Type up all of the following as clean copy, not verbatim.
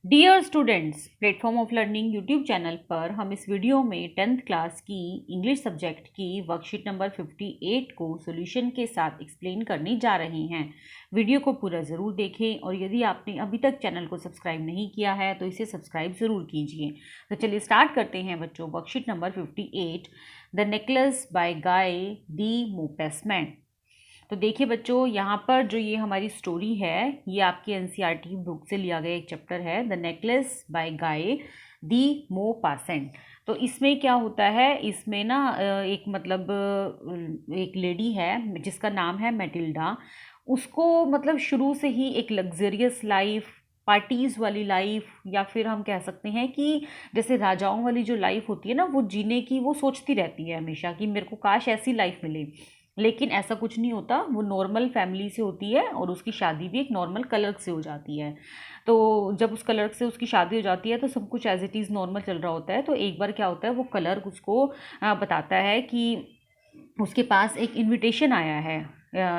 Dear students, platform of learning YouTube channel पर हम इस वीडियो में 10th क्लास की इंग्लिश सब्जेक्ट की वर्कशीट नंबर 58 को सॉल्यूशन के साथ एक्सप्लेन करने जा रहे हैं। वीडियो को पूरा ज़रूर देखें और यदि आपने अभी तक चैनल को सब्सक्राइब नहीं किया है तो इसे सब्सक्राइब ज़रूर कीजिए। तो चलिए स्टार्ट करते हैं बच्चों। Worksheet number 58, the necklace by Guy de Maupassant. तो देखिए बच्चों, यहाँ पर जो ये हमारी स्टोरी है ये आपकी एनसीईआरटी बुक से लिया गया एक चैप्टर है, द नेकलेस बाय गाय दी मोपासेंट। तो इसमें क्या होता है, इसमें ना एक मतलब एक लेडी है जिसका नाम है मैटिल्डा। उसको मतलब शुरू से ही एक लग्जरियस लाइफ, पार्टीज़ वाली लाइफ, या फिर हम कह सकते हैं कि जैसे राजाओं वाली जो लाइफ होती है ना, वो जीने की वो सोचती रहती है हमेशा कि मेरे को काश ऐसी लाइफ मिले। लेकिन ऐसा कुछ नहीं होता, वो नॉर्मल फैमिली से होती है और उसकी शादी भी एक नॉर्मल क्लर्क से हो जाती है। तो जब उस क्लर्क से उसकी शादी हो जाती है तो सब कुछ एज इट इज़ नॉर्मल चल रहा होता है। तो एक बार क्या होता है, वो क्लर्क उसको बताता है कि उसके पास एक इनविटेशन आया है,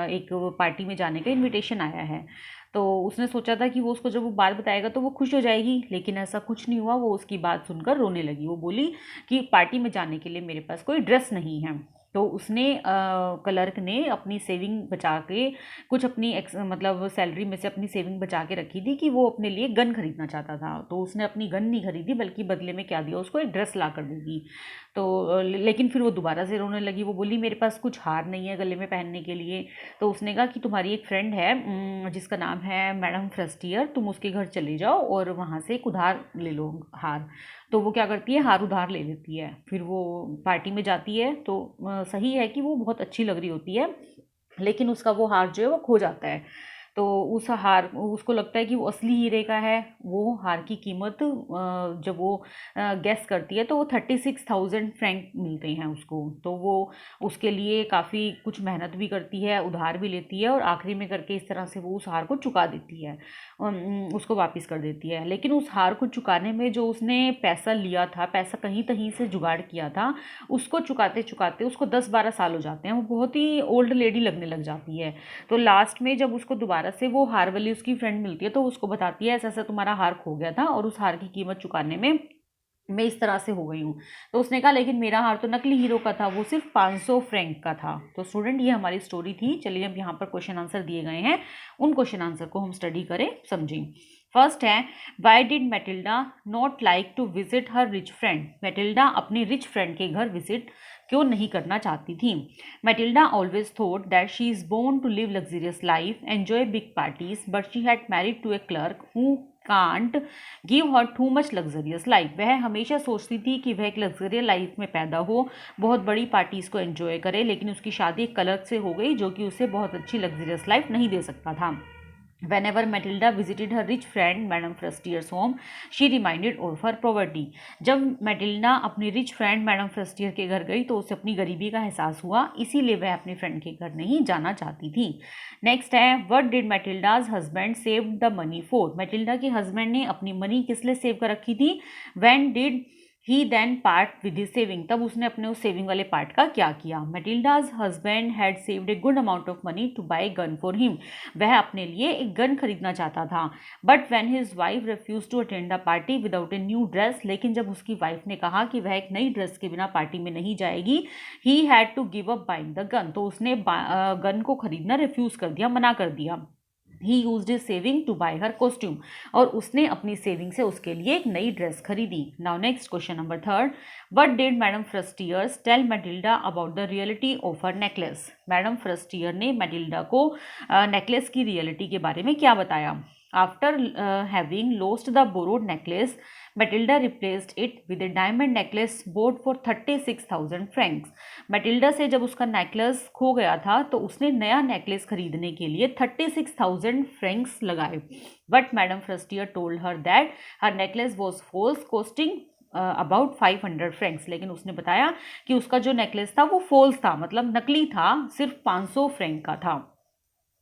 एक पार्टी में जाने का इनविटेशन आया है। तो उसने सोचा था कि वो उसको जब वो बात बताएगा तो वो खुश हो जाएगी, लेकिन ऐसा कुछ नहीं हुआ। वो उसकी बात सुनकर रोने लगी। वो बोली कि पार्टी में जाने के लिए मेरे पास कोई ड्रेस नहीं है। तो उसने क्लर्क ने अपनी सेविंग बचा के, कुछ अपनी मतलब सैलरी में से अपनी सेविंग बचा के रखी थी कि वो अपने लिए गन खरीदना चाहता था। तो उसने अपनी गन नहीं खरीदी, बल्कि बदले में क्या दिया उसको, एक ड्रेस ला कर देगी। तो लेकिन फिर वो दोबारा से रोने लगी। वो बोली मेरे पास कुछ हार नहीं है गले में पहनने के लिए। तो उसने कहा कि तुम्हारी एक फ्रेंड है जिसका नाम है मैडम फ्रस्टियर, तुम उसके घर चले जाओ और वहाँ से एक उधार ले लो हार। तो वो क्या करती है, हार उधार ले लेती है। फिर वो पार्टी में जाती है। तो सही है कि वो बहुत अच्छी लग रही होती है, लेकिन उसका वो हार जो है वो खो जाता है। तो उस हार, उसको लगता है कि वो असली हीरे का है। वो हार की कीमत जब वो गैस करती है तो वो 36,000 फ्रैंक मिलते हैं उसको। तो वो उसके लिए काफ़ी कुछ मेहनत भी करती है, उधार भी लेती है, और आखिरी में करके इस तरह से वो उस हार को चुका देती है, उसको वापस कर देती है। लेकिन उस हार को चुकाने में जो उसने पैसा लिया था, पैसा कहीं कहीं से जुगाड़ किया था, उसको चुकाते चुकाते उसको 10-12 साल हो जाते हैं। वो बहुत ही ओल्ड लेडी लगने लग जाती है। तो लास्ट में जब उसको दोबारा से वो हार वाली उसकी फ्रेंड मिलती है तो उसको बताती है ऐसा ऐसा तुम्हारा हार खो गया था और उस हार की कीमत चुकाने में मैं इस तरह से हो गई हूँ। तो उसने कहा लेकिन मेरा हार तो नकली हीरो का था, वो सिर्फ 500 फ्रैंक का था। तो स्टूडेंट, ये हमारी स्टोरी थी। चलिए अब यहाँ पर क्वेश्चन आंसर दिए गए हैं, उन क्वेश्चन आंसर को हम स्टडी करें, समझें। फर्स्ट है, why did Matilda not like to visit her rich friend. Matilda अपने रिच फ्रेंड के घर विजिट क्यों नहीं करना चाहती थी। Matilda always thought that she is born to live luxurious life, enjoy big parties, but she had married to a clerk who can't give her too much luxurious life. वह हमेशा सोचती थी कि वह एक लग्जरियस लाइफ में पैदा हो, बहुत बड़ी पार्टीज़ को एंजॉय करे, लेकिन उसकी शादी एक क्लर्क से हो गई जो कि उसे बहुत अच्छी लग्जरियस लाइफ नहीं दे सकता था। Whenever Matilda visited her rich friend Madame Frostier's home, she reminded of her poverty. जब मैटिल्डा अपनी रिच फ्रेंड मैडम फ्रस्टियर के घर गई तो उसे अपनी गरीबी का एहसास हुआ, इसीलिए वह अपने फ्रेंड के घर नहीं जाना चाहती थी। नेक्स्ट है, what did Matilda's husband save the money for. Matilda के हस्बैंड ने अपनी मनी किस लिए सेव कर रखी थी। When did he then part with his saving. तब उसने अपने उस सेविंग वाले पार्ट का क्या किया। Matilda's husband had saved a good amount of money to buy gun for him. वह अपने लिए एक गन खरीदना चाहता था। But when his wife refuse to attend the party without a new dress, लेकिन जब उसकी वाइफ ने कहा कि वह एक नई ड्रेस के बिना पार्टी में नहीं जाएगी, he had to give up buying the gun. तो उसने गन को खरीदना रिफ्यूज कर दिया, मना कर दिया। He used his saving to buy her costume. और उसने अपनी सेविंग से उसके लिए एक नई ड्रेस खरीदी। Now next question number third, what did madam Forestier's tell Matilda about the reality of her necklace. Madam Forestier ने मैटिल्डा को नेकलेस की रियलिटी के बारे में क्या बताया। After having lost the borrowed necklace, Matilda replaced it with A diamond necklace boat for 36,000 Franks. Matilda से जब उसका नेकलेस खो गया था तो उसने नया नेकलेस खरीदने के लिए 36,000 फ्रैंक्स लगाए। But madam Forestier told her that her necklace was false, costing about 500 francs. लेकिन उसने बताया कि उसका जो नेकलेस था वो फॉल्स था, मतलब नकली था, सिर्फ 500 फ्रैंक का था।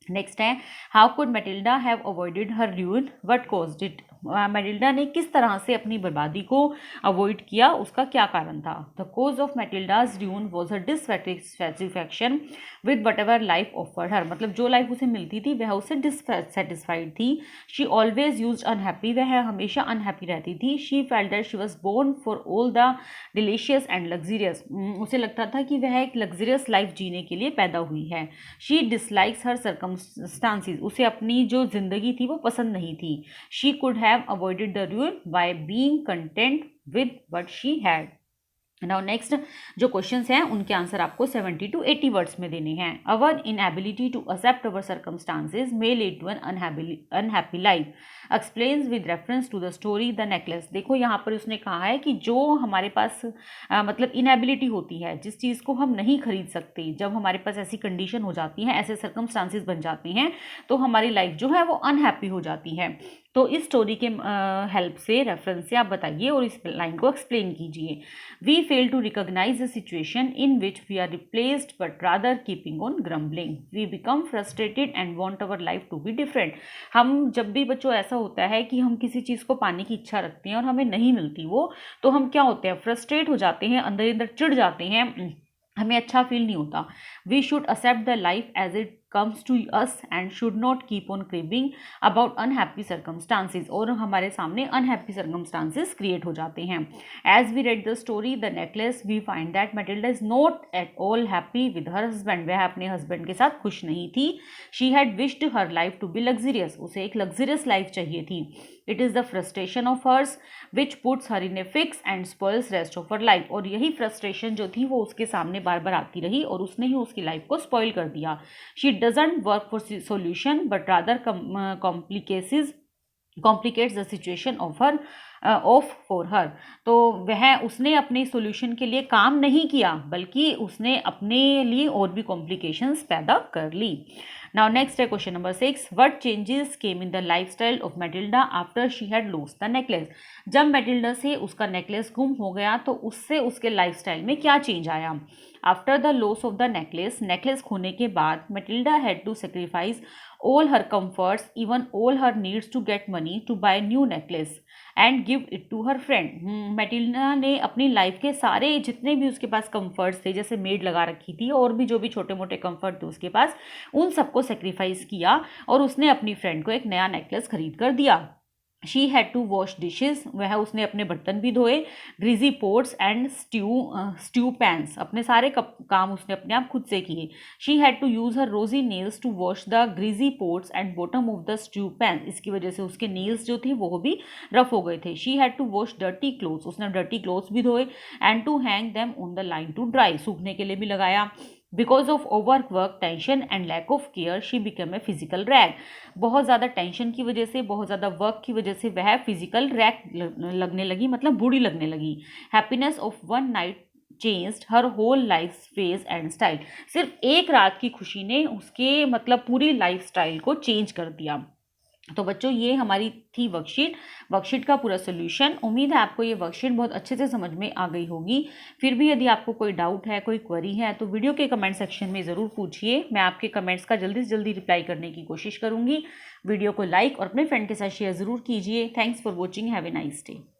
नेक्स्ट है, how could Matilda have avoided her ruin, what caused it. Matilda ने किस तरह से अपनी बर्बादी को अवॉइड किया, उसका क्या कारण था। The cause of Matilda's doom was a dissatisfaction with whatever life offered her, मतलब जो लाइफ उसे मिलती थी वह उसे डिससेटिस्फाइड थी। शी ऑलवेज यूज अनहैप्पी, वह हमेशा अनहैप्पी रहती थी। She felt that she was born for all the delicious and luxurious, उसे लगता था कि वह एक लग्जरियस लाइफ जीने के लिए पैदा हुई है। शी डिसलाइक्स हर सर्कमस्टांसिस, उसे अपनी जो जिंदगी थी वो पसंद नहीं थी। She could have avoided the rule by being content with what she had. Now next जो क्वेश्चंस हैं उनके आंसर आपको 70 to 80 वर्ड्स में देने हैं। Our inability to accept our circumstances may lead to an unhappy life, explains with reference to the story the necklace. देखो यहाँ पर उसने कहा है कि जो हमारे पास मतलब इनएबिलिटी होती है, जिस चीज़ को हम नहीं खरीद सकते, जब हमारे पास ऐसी कंडीशन हो जाती है, ऐसे सर्कमस्टांसेस बन जाते हैं, तो हमारी लाइफ जो है वो अनहैप्पी हो जाती है। तो इस स्टोरी के हेल्प से, रेफरेंस से आप बताइए और इस लाइन को एक्सप्लेन कीजिए। We fail to recognise the situation in which we are replaced but rather keeping on grumbling, we become frustrated and want our life to be different. हम जब भी बच्चों ऐसा होता है कि हम किसी चीज़ को पाने की इच्छा रखते हैं और हमें नहीं मिलती वो, तो हम क्या होते हैं, फ्रस्ट्रेट हो जाते हैं, अंदर अंदर चिढ़ जाते हैं, हमें अच्छा फील नहीं होता। We should accept the life as it comes to us and should not keep on craving about unhappy circumstances, और हमारे सामने unhappy circumstances create हो जाते हैं। As we read the story the necklace we find that Matilda is not at all happy with her husband, वह अपने husband के साथ खुश नहीं थी। She had wished her life to be luxurious, उसे एक luxurious life चाहिए थी। It is the frustration of hers which puts her in a fix and spoils rest of her life, और यही frustration जो थी वो उसके सामने बार बार आती रही और उसने ही उसकी लाइफ को स्पॉइल कर दिया। She doesn't work for solution but rather complicates the situation of her for her, तो वह उसने अपने सॉल्यूशन के लिए काम नहीं किया बल्कि उसने अपने लिए और भी कॉम्प्लिकेशंस पैदा कर ली। नाउ नेक्स्ट है question number 6, what changes came in the lifestyle of Matilda after she had lost the necklace. जब मैटिल्डा से उसका नेकलेस गुम हो गया तो उससे उसके लाइफस्टाइल में क्या चेंज आया। After the loss of the necklace, necklace खोने के बाद Matilda had to sacrifice all her comforts, even all her needs to get money to buy new necklace and give it to her friend। Matilda ने अपनी life के सारे जितने भी उसके पास कंफर्ट्स थे, जैसे मेड लगा रखी थी और भी जो भी छोटे मोटे कंफर्ट थे उसके पास, उन सबको सेक्रीफाइस किया और उसने अपनी फ्रेंड को एक नया नेकलेस खरीद कर दिया। She had to wash dishes, वह उसने अपने बर्तन भी धोए। Greasy pots and stew pans, अपने सारे काम उसने अपने आप खुद से किए। She had to use her rosy nails to wash the greasy pots and bottom of the stew pan, इसकी वजह से उसके नेल्स जो थे वो भी रफ हो गए थे। She had to wash dirty clothes, उसने डर्टी क्लोथ्स भी धोए। And to hang them on the line to dry, सूखने के लिए भी लगाया। Because of overwork, tension and lack of care she become a physical rag, बहुत ज़्यादा टेंशन की वजह से, बहुत ज़्यादा वर्क की वजह से वह फिजिकल रैग लगने लगी, मतलब बूढ़ी लगने लगी। Happiness of one night changed her whole life phase and style, सिर्फ एक रात की खुशी ने उसके मतलब पूरी लाइफ स्टाइल को चेंज कर दिया। तो बच्चों ये हमारी थी वर्कशीट का पूरा सोल्यूशन। उम्मीद है आपको ये वर्कशीट बहुत अच्छे से समझ में आ गई होगी। फिर भी यदि आपको कोई डाउट है, कोई क्वेरी है, तो वीडियो के कमेंट सेक्शन में ज़रूर पूछिए। मैं आपके कमेंट्स का जल्दी से जल्दी रिप्लाई करने की कोशिश करूँगी। वीडियो को लाइक और अपने फ्रेंड के साथ शेयर ज़रूर कीजिए। Thanks for watching, have a nice day.